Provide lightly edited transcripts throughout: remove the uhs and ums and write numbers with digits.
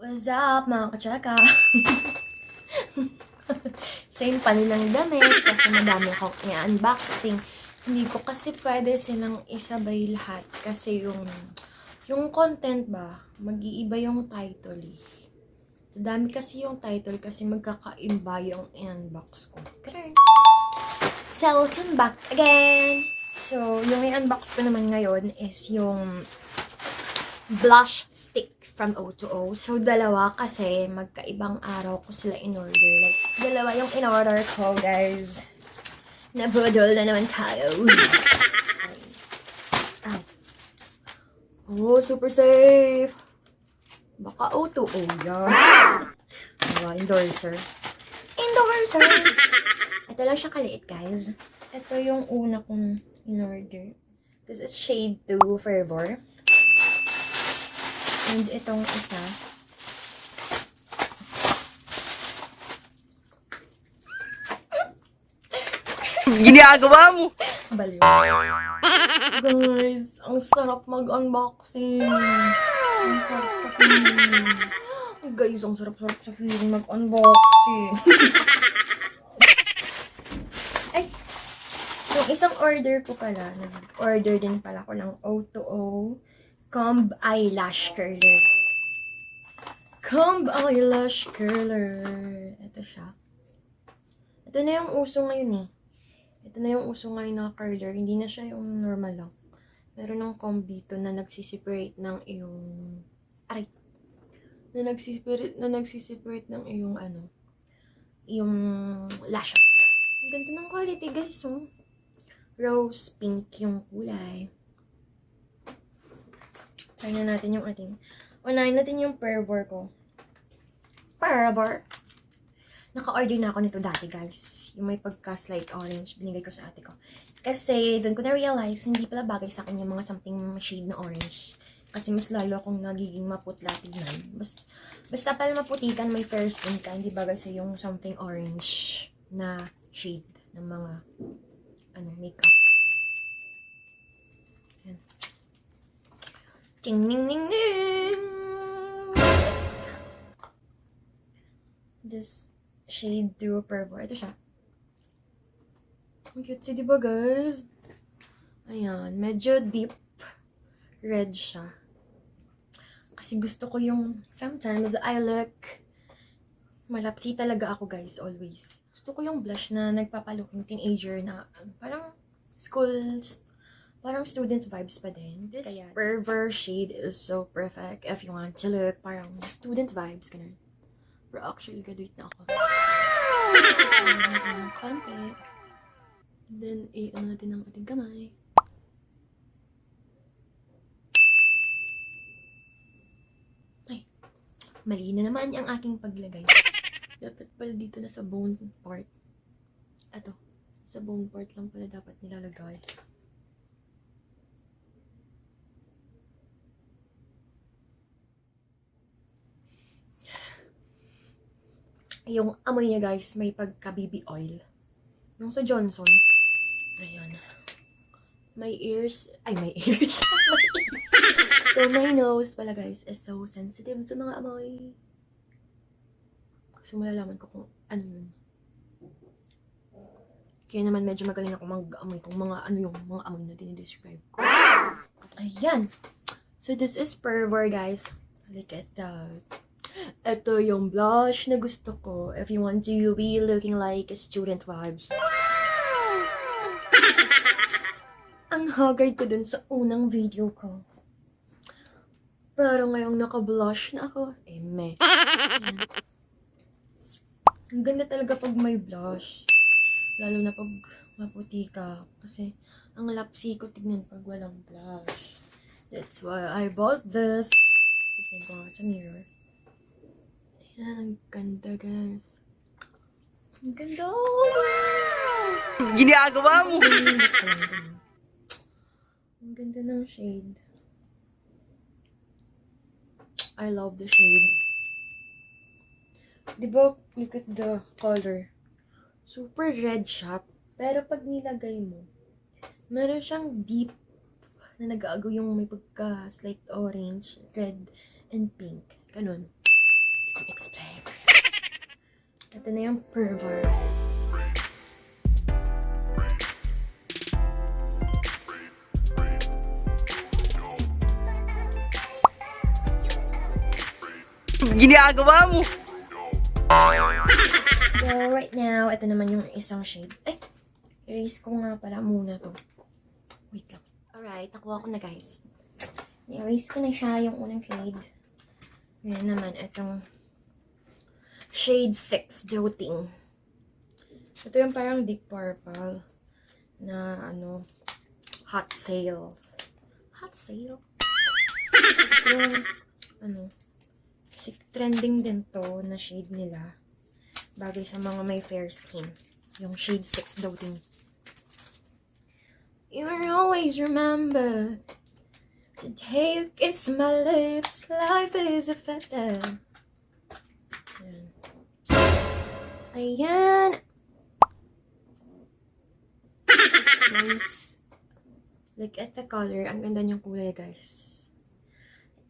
What's up mga kachaka? Same pa nilang damit kasi madami akong i-unboxing. Hindi ko kasi pwede silang isabay lahat kasi yung content ba, mag-iiba yung title eh. Dami kasi yung title kasi magkakaiba yung in-unbox ko. Correct. So, welcome back again! So, yung i-unbox ko naman ngayon is yung blush stick from O2O. So, dalawa kasi magkaibang araw ko sila in-order. Like, dalawa yung in-order ko, guys. Nabudol na naman tayo. Ay. Oh, super safe. Baka O2O yan. Diba, endorser. Endorser! Ito lang siya kaliit, guys. Ito yung una kong in-order. This is shade 2 Fervor. And itong isa. Ginagawa mo! Baliw. Guys, ang sarap mag-unboxing. Ang sarap sa feeling. Guys, ang sarap-sarap sa feeling mag-unboxing. Ay, yung isang order ko pala, nag-order din pala ko ng O2O Comb Eyelash Curler. Comb Eyelash Curler. Ito siya. Ito na yung uso ngayon eh. Ito na yung uso ngayon na curler. Hindi na siya yung normal lang. Meron ng comb dito na nagsiseparate ng iyong... Aray! Na nagsiseparate ng iyong ano. Iyong lashes. Ang ganda ng quality guys. Oh. Rose pink yung kulay. Try na natin yung ating... Unahin natin yung Fervor ko. Fervor! Naka-order na ako nito dati, guys. Yung may pagka-slight orange, binigay ko sa ate ko. Kasi, doon ko na-realize, hindi pala bagay sa akin yung mga something shade na orange. Kasi mas lalo akong nagiging maputla tignan. Basta pala maputikan, may fair skin ka, hindi bagay sa yung something orange na shade ng mga, makeup. Ayan. Ting ning ning ning! This shade 2 Fervor. Ito siya. Ang cute, diba guys? Ayan. Medyo deep red siya. Kasi gusto ko yung sometimes I look malapsi talaga ako guys, always. Gusto ko yung blush na nagpapaluking teenager na parang parang student vibes pa din. This Fervor shade is so perfect if you want to look parang student vibes, ganun. Pero actually, graduate na ako. Konti. Then, ano natin ang ating kamay. Ay, mali na naman ang aking paglagay. Dapat pala dito na sa bone part. Ato, sa bone part lang pala dapat nilalagay. Yung amoy niya guys, may pagka-baby oil. Yung sa Johnson. Ayan. My ears. May ears. So, my nose pala guys is so sensitive sa mga amoy. Kasi malalaman ko kung ano yun. Kaya naman medyo magaling ako mag-amoy kung mga yung mga amoy na dinidescribe ko. Ayan. So, this is Fervor guys. Look at that. Ito yung blush na gusto ko. If you want to be looking like student vibes. Ang haggard ko dun sa unang video ko. Pero ngayong naka-blush na ako, meh. Ang ganda talaga pag may blush. Lalo na pag maputi ka. Kasi ang lapsi ko tignan pag walang blush. That's why I bought this. Tignan ko nga sa mirror. Ayan, ang ganda guys. Ang ganda! Ginagawa mo! Ang ganda ng shade. I love the shade. Diba, look at the color. Super red siya. Pero pag nilagay mo, meron siyang deep na nag-aago yung may pagka slight orange, red, and pink. Ganun. Hindi ko explain. Ito na yung pervert. Ginagawa mo. So, right now, ito naman yung isang shade. Ay! Erase ko nga pala muna to. Wait lang. Alright, nakuha ko na guys. I-erase ko na siya yung unang shade. Ngayon naman, itong shade 6, Doting. Ito yung parang deep purple na ano, hot sales. Hot sale? Ito yung, ano, kasi trending din to na shade nila. Bagay sa mga may fair skin. Yung shade 6 Doting. You will always remember the day you kiss my lips. Life is a feather. Ayan. Ayan. Guys, look at the color. Ang ganda niyang kulay, guys.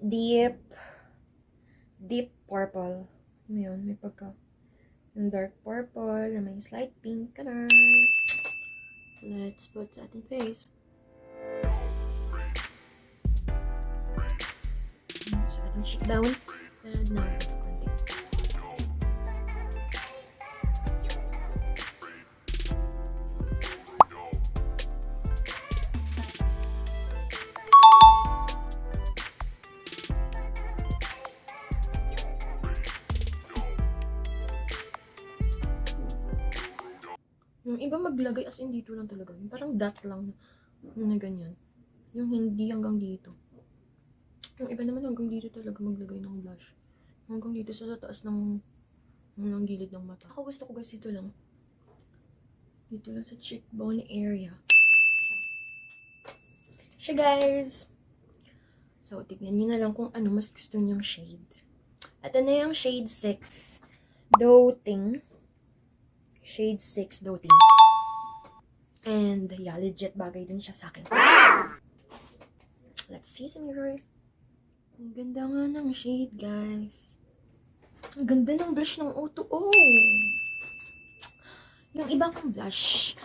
Deep purple. Yun, may pagka yung dark purple na may slight pink color. Let's put that in face. Sa ating cheekbone. And now, konti. Yung iba maglagay as in dito lang talaga. Yung parang dot lang na ganyan. Yung hindi hanggang dito. Yung iba naman hanggang dito talaga maglagay ng blush. Hanggang dito sa taas ng gilid ng mata. Ako gusto ko guys dito lang. Dito lang sa cheekbone area. Siya guys! So, tignan nyo na lang kung ano mas gusto nyong shade. Ito na yung shade 6. Doting. Shade 6 Doting. And, yeah, legit bagay din siya sa akin. Let's see sa mirror. Ang ganda nga ng shade, guys. Ang ganda ng blush ng O2O. Yung iba kong blush,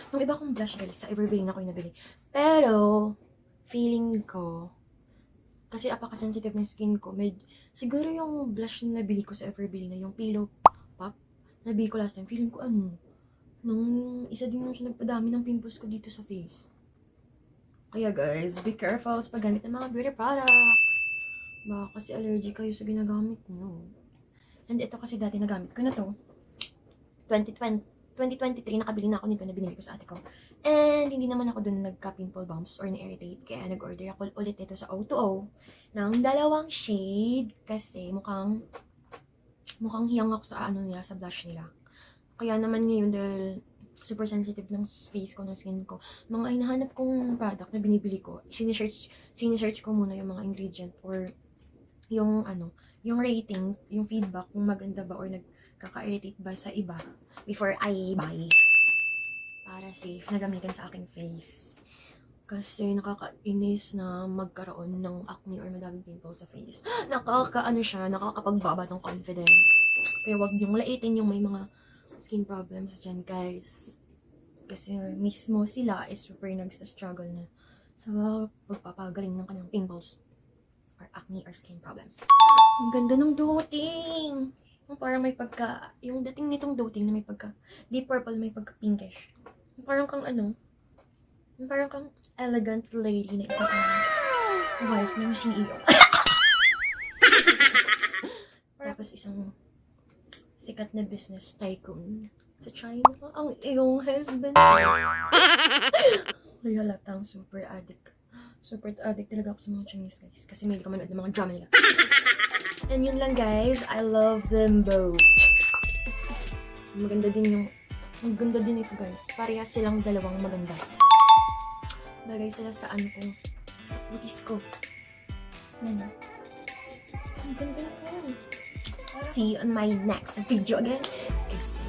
guys, sa Evergreen ako yung nabili. Pero, feeling ko, kasi apaka-sensitive ng skin ko, siguro yung blush na nabili ko sa Evergreen na yung Pillow Pop, nabili ko last time, feeling ko nung isa din yung nagpadami ng pimples ko dito sa face. Kaya guys, be careful sa paggamit ng mga beauty products. Baka kasi allergic kayo sa ginagamit nyo. And ito kasi dati nagamit ko na to. 2023, nakabili na ako nito na binili ko sa ate ko. And hindi naman ako dun nagka-pimple bumps or na-irritate. Kaya nag-order ako ulit ito sa O2O ng dalawang shade. Kasi mukhang hiyang ako sa nila, sa blush nila. Kaya naman ngayon dahil super sensitive ng face ko, ng skin ko, mga hinahanap kong product na binibili ko, sinesearch ko muna yung mga ingredient or yung yung rating, yung feedback, kung maganda ba or nagkaka-irritate ba sa iba before I buy. Para safe na gamitin sa aking face. Kasi nakakainis na magkaroon ng acne or madaming pimples sa face. Nakakapagbaba ng confidence. Kaya wag niyong laitin yung may mga skin problems dyan, guys. Kasi mismo sila is super nagsa-struggle na sa pagpapagaling ng kanyang pimples or acne or skin problems. Ang ganda ng Doting! Yung parang may yung dating nitong Doting na may deep purple, may pinkish. Yung parang kang yung parang kang elegant lady na isang wife ng CEO. Tapos isang sikat na business tycoon sa China. Ang iyong husband. Ay, halatang super addict. Super addict talaga ako sa mga Chinese, guys. Kasi may ka manood ng mga drama nila. And yun lang, guys. I love them both. Maganda din ito, guys. Parehas silang dalawang maganda. Bagay sila sa sa kutis ko. Yan na. Ang ganda na po. See you on my next video again. Kasi